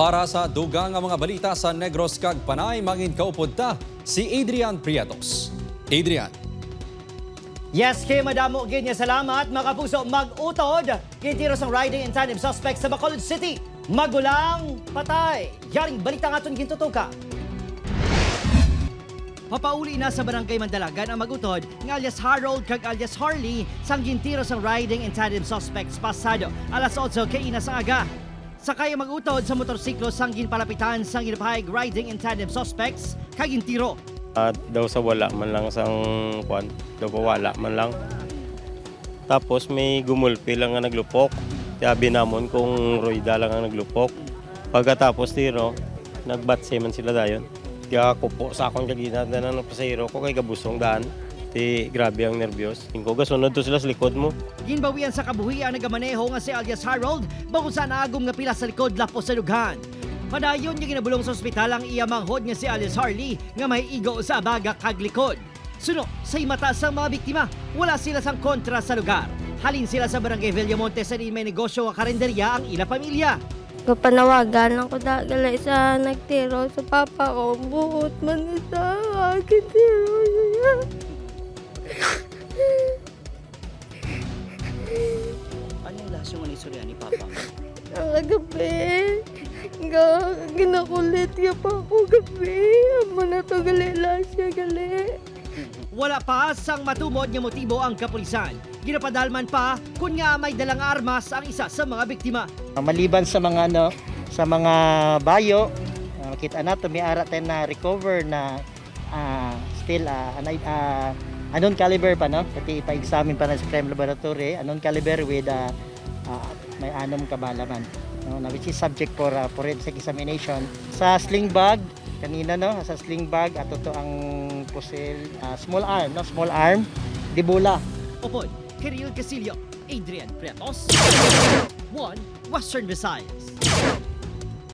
Para sa dugang nga mga balita sa Negros kag Panay, mangin kaupod ta si Adrian Prietos. Adrian. Yes, kay madamo ginya salamat mga kapuso mag-utod kintiro sang riding in tandem suspect sa Bacolod City. Magulang patay. Yaring balita nga aton gintutuka. Papauli na sa barangay Mandalagan ang mag-utod ng alias Harold kag alias Harley sang gintiro sang riding in tandem suspects pasado alas 8 kay ina sa aga. Sakay mag-utod sa motorsiklo sang ginpalapitan sang ginapahayag riding in tandem suspects kag gintiro. At daw sa wala man lang sang kwan, daw wala man lang. Tapos may gumulpi lang nga naglupok. Sabi namon kung roida lang ang naglupok. Pagkatapos tiro, nagbatse man sila dayon. Kaya ako po sa akong kaginadan ng pasahero ko kay gabusong daan. Ti grabe ang nervyos. Tingko gasunod to sila sa likod mo. Ginbawian sa kabuhian nagamaneho nga si alias Harold bago sa naagom nga pila sa likod lapos sa lughan. Padayon nga ginabulong sa ospital ang iya manghod nga si alias Harley nga may igo sa baga kag likod. Suno sa mata sa mga biktima, wala sila sang kontra sa lugar. Halin sila sa barangay Villamonte sa may negosyo nga karinderya ang ila pamilya. Kapanawagan ako dagala sa nagtiro sa papa ko. Buot man sa akin tiro niya. Anong laso nga ni Surya ni Papa? Ang gabi. Ginakulit niya pa ako gabi. Amo na to galila siya gali. Wala pa sang matumod nga motibo ang kapulisan. Ginapadalman pa kung nga may dalang armas ang isa sa mga biktima. Maliban sa mga bayo, makita nato may ara tayo na recover na still unknown caliber pa no. Pati ipa-examine pa na sa crime laboratory, unknown caliber with may anom kabalaman. No, na which is subject for forensic examination. Sa sling bag kanina no, sa sling bag at ito ang pusil small arm, dibula. Opod, Kiril Casillo, Adrian Prietos, 1 Western Visayas.